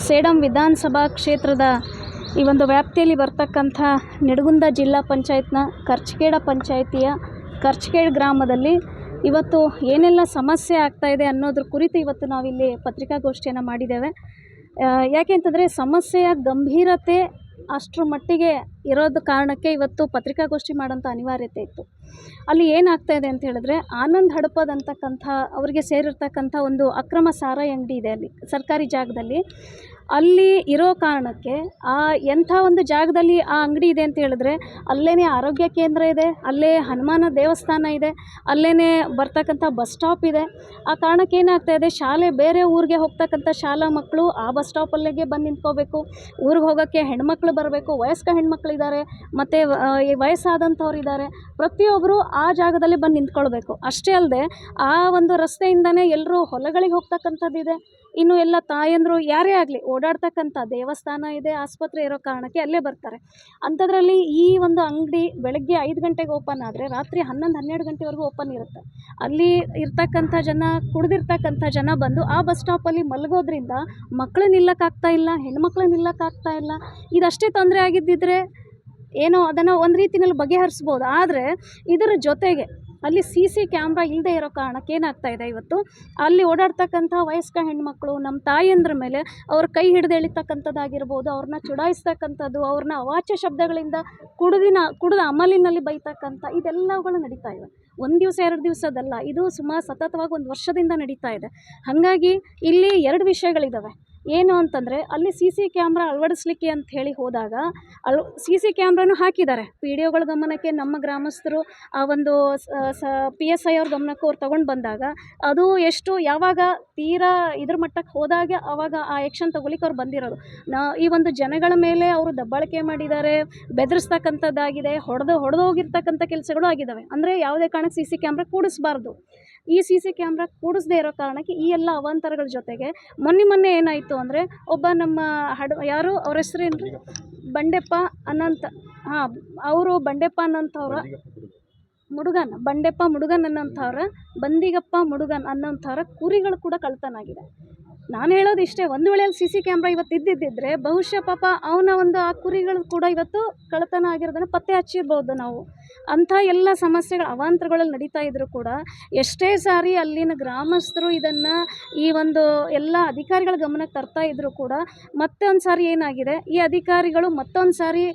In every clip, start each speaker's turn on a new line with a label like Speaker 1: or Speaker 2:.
Speaker 1: ಸೇಡಂ ವಿಧಾನಸಭಾ ಕ್ಷೇತ್ರದ ಈ ಒಂದು ವ್ಯಾಪ್ತಿಯಲ್ಲಿ ಬರ್ತಕ್ಕಂಥ ನಿಡಗುಂದ ಜಿಲ್ಲಾ ಪಂಚಾಯತ್ನ ಕರ್ಚಕೇಡ ಪಂಚಾಯಿತಿಯ ಕರ್ಚಕೇಡ್ ಗ್ರಾಮದಲ್ಲಿ ಇವತ್ತು ಏನೆಲ್ಲ ಸಮಸ್ಯೆ ಆಗ್ತಾಯಿದೆ ಅನ್ನೋದ್ರ ಕುರಿತು ಇವತ್ತು ನಾವಿಲ್ಲಿ ಪತ್ರಿಕಾಗೋಷ್ಠಿಯನ್ನು ಮಾಡಿದ್ದೇವೆ. ಯಾಕೆ ಅಂತಂದರೆ ಸಮಸ್ಯೆಯ ಗಂಭೀರತೆ ಅಷ್ಟರ ಮಟ್ಟಿಗೆ ಇರೋದು ಕಾರಣಕ್ಕೆ ಇವತ್ತು ಪತ್ರಿಕಾಗೋಷ್ಠಿ ಮಾಡೋಂಥ ಅನಿವಾರ್ಯತೆ ಇತ್ತು. ಅಲ್ಲಿ ಏನಾಗ್ತಾಯಿದೆ ಅಂತ ಹೇಳಿದ್ರೆ, ಆನಂದ್ ಹಡಪದ್ ಅಂತಕ್ಕಂಥ ಅವರಿಗೆ ಸೇರಿರ್ತಕ್ಕಂಥ ಒಂದು ಅಕ್ರಮ ಸಾರಾಯಿ ಅಂಗಡಿ ಇದೆ ಅಲ್ಲಿ ಸರ್ಕಾರಿ ಜಾಗದಲ್ಲಿ. ಅಲ್ಲಿ ಇರೋ ಕಾರಣಕ್ಕೆ ಎಂಥ ಒಂದು ಜಾಗದಲ್ಲಿ ಆ ಅಂಗಡಿ ಇದೆ ಅಂತ ಹೇಳಿದ್ರೆ, ಅಲ್ಲೇ ಆರೋಗ್ಯ ಕೇಂದ್ರ ಇದೆ, ಅಲ್ಲೇ ಹನುಮಾನ ದೇವಸ್ಥಾನ ಇದೆ, ಅಲ್ಲೇ ಬರ್ತಕ್ಕಂಥ ಬಸ್ ಸ್ಟಾಪ್ ಇದೆ. ಆ ಕಾರಣಕ್ಕೆ ಏನಾಗ್ತಾಯಿದೆ, ಶಾಲೆ ಬೇರೆ ಊರಿಗೆ ಹೋಗ್ತಕ್ಕಂಥ ಶಾಲಾ ಮಕ್ಕಳು ಆ ಬಸ್ ಸ್ಟಾಪಲ್ಲಿಗೆ ಬಂದು ನಿಂತ್ಕೋಬೇಕು. ಊರಿಗೆ ಹೋಗೋಕ್ಕೆ ಹೆಣ್ಮಕ್ಳು ಬರಬೇಕು, ವಯಸ್ಕ ಹೆಣ್ಮಕ್ಳಿದ್ದಾರೆ, ಮತ್ತು ವಯಸ್ಸಾದಂಥವ್ರು ಇದ್ದಾರೆ. ಪ್ರತಿಯೊಬ್ಬರು ಆ ಜಾಗದಲ್ಲಿ ಬಂದು ನಿಂತ್ಕೊಳ್ಬೇಕು. ಅಷ್ಟೇ ಅಲ್ಲದೆ ಆ ಒಂದು ರಸ್ತೆಯಿಂದನೇ ಎಲ್ಲರೂ ಹೊಲಗಳಿಗೆ ಹೋಗ್ತಕ್ಕಂಥದ್ದಿದೆ. ಇನ್ನು ಎಲ್ಲ ತಾಯಂದರು ಯಾರೇ ಆಗಲಿ ಓಡಾಡ್ತಕ್ಕಂಥ ದೇವಸ್ಥಾನ ಇದೆ, ಆಸ್ಪತ್ರೆ ಇರೋ ಕಾರಣಕ್ಕೆ ಅಲ್ಲೇ ಬರ್ತಾರೆ. ಅಂಥದ್ರಲ್ಲಿ ಈ ಒಂದು ಅಂಗಡಿ ಬೆಳಗ್ಗೆ 5 ಗಂಟೆಗೆ ಓಪನ್ ಆದರೆ ರಾತ್ರಿ 11-12 ಗಂಟೆವರೆಗೂ ಓಪನ್ ಇರುತ್ತೆ. ಅಲ್ಲಿ ಇರ್ತಕ್ಕಂಥ ಜನ, ಕುಡಿದಿರ್ತಕ್ಕಂಥ ಜನ ಬಂದು ಆ ಬಸ್ ಸ್ಟಾಪಲ್ಲಿ ಮಲಗೋದ್ರಿಂದ ಮಕ್ಕಳು ನಿಲ್ಲಕ್ಕಾಗ್ತಾ ಇಲ್ಲ, ಹೆಣ್ಮಕ್ಳು ನಿಲ್ಲಕ್ಕಾಗ್ತಾ ಇಲ್ಲ. ಇದಷ್ಟೇ ತೊಂದರೆ ಆಗಿದ್ದಿದ್ರೆ ಏನೋ ಅದನ್ನು ಒಂದು ರೀತಿಯಲ್ಲಿ ಬಗೆಹರಿಸ್ಬೋದು. ಆದರೆ ಇದರ ಜೊತೆಗೆ ಅಲ್ಲಿ CC ಕ್ಯಾಮ್ರಾ ಇಲ್ಲದೆ ಇರೋ ಕಾರಣಕ್ಕೆ ಏನಾಗ್ತಾ ಇದೆ, ಇವತ್ತು ಅಲ್ಲಿ ಓಡಾಡ್ತಕ್ಕಂಥ ವಯಸ್ಕ ಹೆಣ್ಮಕ್ಳು ನಮ್ಮ ತಾಯಂದ್ರ ಮೇಲೆ ಅವ್ರ ಕೈ ಹಿಡಿದು ಎಳಿತಕ್ಕಂಥದ್ದಾಗಿರ್ಬೋದು, ಅವ್ರನ್ನ ಚುಡಾಯಿಸ್ತಕ್ಕಂಥದ್ದು, ಅವ್ರನ್ನ ಅವಾಚ್ಯ ಶಬ್ದಗಳಿಂದ ಕುಡಿದ ಅಮಲಿನಲ್ಲಿ ಬೈತಕ್ಕಂಥ ಇದೆಲ್ಲವುಗಳು ನಡೀತಾ ಇವೆ. 1 ದಿವಸ 2 ದಿವಸದಲ್ಲ, ಇದು ಸುಮಾರು ಸತತವಾಗಿ 1 ವರ್ಷದಿಂದ ನಡೀತಾ ಇದೆ. ಹಾಗಾಗಿ ಇಲ್ಲಿ 2 ವಿಷಯಗಳಿದ್ದಾವೆ. ಏನು ಅಂತಂದರೆ, ಅಲ್ಲಿ CC ಕ್ಯಾಮ್ರಾ ಅಳವಡಿಸ್ಲಿಕ್ಕೆ ಅಂತ ಹೇಳಿ ಹೋದಾಗ CC ಕ್ಯಾಮ್ರಾನು ಹಾಕಿದ್ದಾರೆ. PDOಗಳ ಗಮನಕ್ಕೆ ನಮ್ಮ ಗ್ರಾಮಸ್ಥರು ಆ ಒಂದು PSI ಅವ್ರ ಗಮನಕ್ಕೂ ಅವ್ರು ತೊಗೊಂಡು ಬಂದಾಗ ಅದು ಎಷ್ಟು ಯಾವಾಗ ತೀರಾ ಇದ್ರ ಮಟ್ಟಕ್ಕೆ ಹೋದಾಗ ಆವಾಗ ಆ ಆ್ಯಕ್ಷನ್ ತೊಗೊಲಿಕ್ಕೆ ಅವ್ರು ಬಂದಿರೋದು. ಈ ಒಂದು ಜನಗಳ ಮೇಲೆ ಅವರು ದಬ್ಬಾಳಿಕೆ ಮಾಡಿದ್ದಾರೆ, ಬೆದರಿಸ್ತಕ್ಕಂಥದ್ದಾಗಿದೆ, ಹೊಡೆದೋಗಿರ್ತಕ್ಕಂಥ ಕೆಲಸಗಳು ಆಗಿದ್ದಾವೆ. ಅಂದರೆ ಯಾವುದೇ ಕಾರಣಕ್ಕೆ CC ಕ್ಯಾಮ್ರಾ ಕೂಡಿಸ್ಬಾರ್ದು. ಈ CC ಕ್ಯಾಮ್ರಾ ಕೂಡಿಸದೇ ಇರೋ ಕಾರಣಕ್ಕೆ ಈ ಎಲ್ಲ ಅವಾಂತರಗಳ ಜೊತೆಗೆ ಮೊನ್ನೆ ಏನಾಯಿತು ಅಂದರೆ, ಒಬ್ಬ ನಮ್ಮ ಯಾರು ಅವ್ರ ಹೆಸರೇನು ರೀ, ಬಂಡೆಪ್ಪ ಅನ್ನಂತ, ಅವರು ಬಂಡೆಪ್ಪ ಅನ್ನೋಂಥವ್ರ ಬಂಡೆಪ್ಪ ಮುಡುಗನ್ ಅನ್ನೋಂಥವ್ರ ಬಂದಿಗಪ್ಪ ಮುಡುಗನ್ ಅನ್ನೋಂಥವ್ರ ಕುರಿಗಳು ಕೂಡ ಕಳ್ತನಾಗಿದೆ. ನಾನು ಹೇಳೋದು ಇಷ್ಟೇ, ಒಂದು ವೇಳೆ ಅಲ್ಲಿ CC ಕ್ಯಾಮ್ರಾ ಇವತ್ತು ಇದ್ದಿದ್ದರೆ ಬಹುಶಃ ಪಾಪ ಅವನ ಒಂದು ಆ ಕುರಿಗಳು ಕೂಡ ಇವತ್ತು ಕಳ್ಳತನ ಆಗಿರೋದನ್ನು ಪತ್ತೆ ಹಚ್ಚಿರ್ಬೋದು ನಾವು. ಅಂಥ ಎಲ್ಲ ಸಮಸ್ಯೆಗಳು ಅವಾಂತರಗಳಲ್ಲಿ ನಡೀತಾ ಇದ್ದರೂ ಕೂಡ ಎಷ್ಟೇ ಸಾರಿ ಅಲ್ಲಿನ ಗ್ರಾಮಸ್ಥರು ಇದನ್ನು ಈ ಒಂದು ಎಲ್ಲ ಅಧಿಕಾರಿಗಳ ಗಮನಕ್ಕೆ ತರ್ತಾ ಇದ್ದರೂ ಕೂಡ ಮತ್ತೆ ಒಂದು ಸಾರಿ ಏನಾಗಿದೆ, ಈ ಅಧಿಕಾರಿಗಳು ಮತ್ತೊಂದು ಸಾರಿ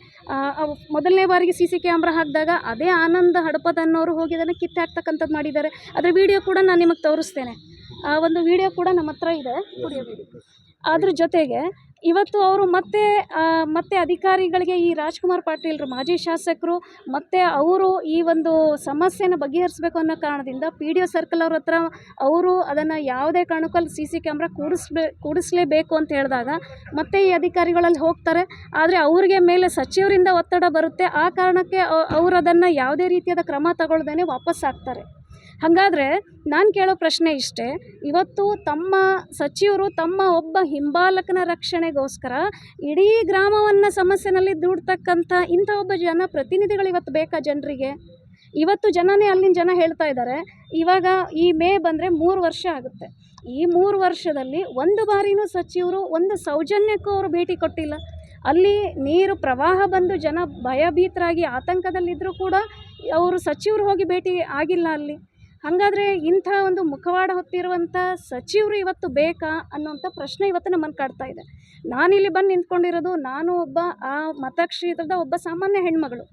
Speaker 1: ಮೊದಲನೇ ಬಾರಿಗೆ CC ಕ್ಯಾಮ್ರಾ ಹಾಕಿದಾಗ ಅದೇ ಆನಂದ್ ಹಡಪದ್ ಅನ್ನೋರು ಹೋಗಿ ಅದನ್ನು ಕಿತ್ತು ಹಾಕ್ತಕ್ಕಂಥದ್ದು ಮಾಡಿದ್ದಾರೆ. ಅದರ ವಿಡಿಯೋ ಕೂಡ ನಾನು ನಿಮಗೆ ತೋರಿಸ್ತೇನೆ. ಆ ಒಂದು ವಿಡಿಯೋ ಕೂಡ ನಮ್ಮ ಹತ್ರ ಇದೆ, ಅದ್ರ ಜೊತೆಗೆ ಇವತ್ತು ಅವರು ಮತ್ತೆ ಅಧಿಕಾರಿಗಳಿಗೆ ಈ ರಾಜ್ಕುಮಾರ್ ಪಾಟೀಲ್ರು ಮಾಜಿ ಶಾಸಕರು ಮತ್ತು ಅವರು ಈ ಒಂದು ಸಮಸ್ಯೆನ ಬಗೆಹರಿಸಬೇಕು ಅನ್ನೋ ಕಾರಣದಿಂದ PDO ಸರ್ಕಲ್ ಅವ್ರ ಹತ್ರ ಅವರು ಅದನ್ನು ಯಾವುದೇ ಕಾರಣಕ್ಕೂ ಅಲ್ಲಿ CC ಕ್ಯಾಮ್ರಾ ಕೂಡಿಸ್ಲೇಬೇಕು ಅಂತ ಹೇಳಿದಾಗ ಮತ್ತೆ ಈ ಅಧಿಕಾರಿಗಳಲ್ಲಿ ಹೋಗ್ತಾರೆ. ಆದರೆ ಅವ್ರಿಗೆ ಮೇಲೆ ಸಚಿವರಿಂದ ಒತ್ತಡ ಬರುತ್ತೆ. ಆ ಕಾರಣಕ್ಕೆ ಅವರು ಅದನ್ನು ಯಾವುದೇ ರೀತಿಯಾದ ಕ್ರಮ ತಗೊಳ್ದೇ ವಾಪಸ್ ಹಾಕ್ತಾರೆ. ಹಾಗಾದರೆ ನಾನು ಕೇಳೋ ಪ್ರಶ್ನೆ ಇಷ್ಟೇ, ಇವತ್ತು ತಮ್ಮ ಸಚಿವರು ತಮ್ಮ ಒಬ್ಬ ಹಿಂಬಾಲಕನ ರಕ್ಷಣೆಗೋಸ್ಕರ ಇಡೀ ಗ್ರಾಮವನ್ನು ಸಮಸ್ಯೆನಲ್ಲಿ ದೂಡ್ತಕ್ಕಂಥ ಇಂಥ ಒಬ್ಬ ಜನಪ್ರತಿನಿಧಿಗಳು ಇವತ್ತು ಬೇಕಾ ಜನರಿಗೆ? ಇವತ್ತು ಜನನೇ ಅಲ್ಲಿನ ಜನ ಹೇಳ್ತಾ ಇದ್ದಾರೆ, ಇವಾಗ ಈ ಮೇ ಬಂದರೆ 3 ವರ್ಷ ಆಗುತ್ತೆ. ಈ 3 ವರ್ಷದಲ್ಲಿ ಒಂದು ಬಾರಿನೂ ಸಚಿವರು ಒಂದು ಸೌಜನ್ಯಕ್ಕೂ ಅವರು ಭೇಟಿ ಕೊಟ್ಟಿಲ್ಲ. ಅಲ್ಲಿ ನೀರು ಪ್ರವಾಹ ಬಂದು ಜನ ಭಯಭೀತರಾಗಿ ಆತಂಕದಲ್ಲಿದ್ದರೂ ಕೂಡ ಅವರು ಸಚಿವರು ಹೋಗಿ ಭೇಟಿ ಆಗಿಲ್ಲ ಅಲ್ಲಿ. ಹಾಗಾದರೆ ಇಂಥ ಒಂದು ಮುಖವಾಡ ಹೊತ್ತಿರುವಂಥ ಸಚಿವರು ಇವತ್ತು ಬೇಕಾ ಅನ್ನೋಂಥ ಪ್ರಶ್ನೆ ಇವತ್ತು ನಮ್ಮನ್ನು ಕಾಡ್ತಾ ಇದೆ. ನಾನಿಲ್ಲಿ ಬಂದು ನಿಂತ್ಕೊಂಡಿರೋದು, ನಾನು ಒಬ್ಬ ಆ ಮತಕ್ಷೇತ್ರದ ಒಬ್ಬ ಸಾಮಾನ್ಯ ಹೆಣ್ಮಗಳು.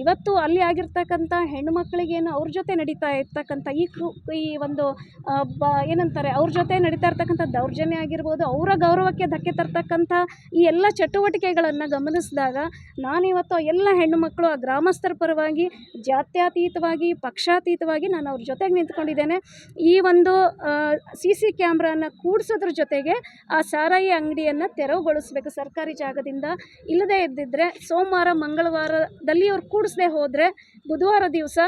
Speaker 1: ಇವತ್ತು ಅಲ್ಲಿ ಆಗಿರ್ತಕ್ಕಂಥ ಹೆಣ್ಣುಮಕ್ಕಳಿಗೇನು ಅವ್ರ ಜೊತೆ ನಡೀತಾ ಇರ್ತಕ್ಕಂಥ ಈ ಒಂದು ಏನಂತಾರೆ, ಅವ್ರ ಜೊತೆ ನಡೀತಾ ಇರ್ತಕ್ಕಂಥ ದೌರ್ಜನ್ಯ ಆಗಿರ್ಬೋದು, ಅವರ ಗೌರವಕ್ಕೆ ಧಕ್ಕೆ ತರ್ತಕ್ಕಂಥ ಈ ಎಲ್ಲ ಚಟುವಟಿಕೆಗಳನ್ನು ಗಮನಿಸಿದಾಗ ನಾನಿವತ್ತು ಎಲ್ಲ ಹೆಣ್ಣುಮಕ್ಕಳು ಆ ಗ್ರಾಮಸ್ಥರ ಪರವಾಗಿ ಜಾತ್ಯತೀತವಾಗಿ ಪಕ್ಷಾತೀತವಾಗಿ ನಾನು ಅವ್ರ ಜೊತೆಗೆ ನಿಂತ್ಕೊಂಡಿದ್ದೇನೆ. ಈ ಒಂದು CC ಕ್ಯಾಮ್ರಾನ ಕೂಡಿಸೋದ್ರ ಜೊತೆಗೆ ಆ ಸಾರಾಯಿ ಅಂಗಡಿಯನ್ನು ತೆರವುಗೊಳಿಸಬೇಕು ಸರ್ಕಾರಿ ಜಾಗದಿಂದ. ಇಲ್ಲದೇ ಇದ್ದಿದ್ದರೆ ಸೋಮವಾರ ಮಂಗಳವಾರದಲ್ಲಿ ಅವ್ರು ಕೂಡಿಸದೆ ಹೋದರೆ ಬುಧವಾರ ದಿವಸ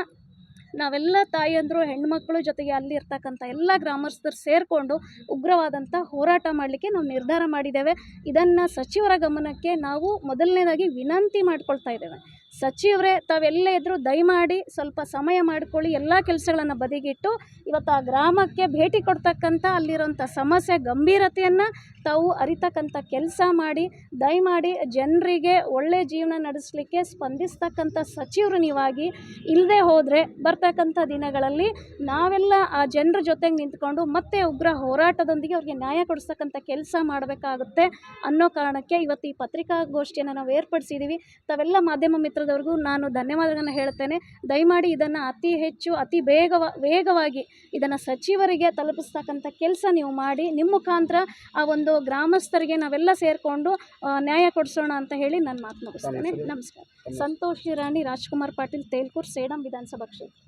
Speaker 1: ನಾವೆಲ್ಲ ತಾಯಂದರು ಹೆಣ್ಮಕ್ಳು ಜೊತೆಗೆ ಅಲ್ಲಿರ್ತಕ್ಕಂಥ ಎಲ್ಲ ಗ್ರಾಮಸ್ಥರು ಸೇರಿಕೊಂಡು ಉಗ್ರವಾದಂಥ ಹೋರಾಟ ಮಾಡಲಿಕ್ಕೆ ನಾವು ನಿರ್ಧಾರ ಮಾಡಿದ್ದೇವೆ. ಇದನ್ನು ಸಚಿವರ ಗಮನಕ್ಕೆ ನಾವು ಮೊದಲನೇದಾಗಿ ವಿನಂತಿ ಮಾಡ್ಕೊಳ್ತಾ ಇದ್ದೇವೆ. ಸಚಿವರೇ ತಾವೆಲ್ಲೇ ಇದ್ದರೂ ದಯಮಾಡಿ ಸ್ವಲ್ಪ ಸಮಯ ಮಾಡಿಕೊಳ್ಳಿ, ಎಲ್ಲ ಕೆಲಸಗಳನ್ನು ಬದಿಗಿಟ್ಟು ಇವತ್ತು ಆ ಗ್ರಾಮಕ್ಕೆ ಭೇಟಿ ಕೊಡ್ತಕ್ಕಂಥ ಅಲ್ಲಿರೋಂಥ ಸಮಸ್ಯೆ ಗಂಭೀರತೆಯನ್ನು ತಾವು ಅರಿತಕ್ಕಂಥ ಕೆಲಸ ಮಾಡಿ, ದಯಮಾಡಿ ಜನರಿಗೆ ಒಳ್ಳೆಯ ಜೀವನ ನಡೆಸಲಿಕ್ಕೆ ಸ್ಪಂದಿಸ್ತಕ್ಕಂಥ ಸಚಿವರು ನೀವಾಗಿ. ಇಲ್ಲದೆ ಹೋದರೆ ಬರ್ತಕ್ಕಂಥ ದಿನಗಳಲ್ಲಿ ನಾವೆಲ್ಲ ಆ ಜನರ ಜೊತೆಗೆ ನಿಂತ್ಕೊಂಡು ಮತ್ತೆ ಉಗ್ರ ಹೋರಾಟದೊಂದಿಗೆ ಅವ್ರಿಗೆ ನ್ಯಾಯ ಕೊಡಿಸ್ತಕ್ಕಂಥ ಕೆಲಸ ಮಾಡಬೇಕಾಗುತ್ತೆ ಅನ್ನೋ ಕಾರಣಕ್ಕೆ ಇವತ್ತು ಈ ಪತ್ರಿಕಾಗೋಷ್ಠಿಯನ್ನು ನಾವು ಏರ್ಪಡಿಸಿದ್ದೀವಿ. ತಾವೆಲ್ಲ ಮಾಧ್ಯಮ ಮಿತ್ರದವ್ರಿಗೂ ನಾನು ಧನ್ಯವಾದಗಳನ್ನು ಹೇಳ್ತೇನೆ. ದಯಮಾಡಿ ಇದನ್ನು ಅತಿ ವೇಗವಾಗಿ ಇದನ್ನು ಸಚಿವರಿಗೆ ತಲುಪಿಸ್ತಕ್ಕಂಥ ಕೆಲಸ ನೀವು ಮಾಡಿ, ನಿಮ್ಮ ಮುಖಾಂತರ ಆ ಒಂದು ಗ್ರಾಮಸ್ಥರಿಗೆ ನಾವೆಲ್ಲ ಸೇರಿಕೊಂಡು ನ್ಯಾಯ ಕೊಡಿಸೋಣ ಅಂತ ಹೇಳಿ ನಾನು ಮಾತು ಮುಗಿಸ್ತೇನೆ. ನಮಸ್ಕಾರ. ಸಂತೋಷ್ ರಾಣಿ ರಾಜ್ಕುಮಾರ್ ಪಾಟೀಲ್, ತೇಲ್ಕೂರು, ಸೇಡಂ ವಿಧಾನಸಭಾ ಕ್ಷೇತ್ರ.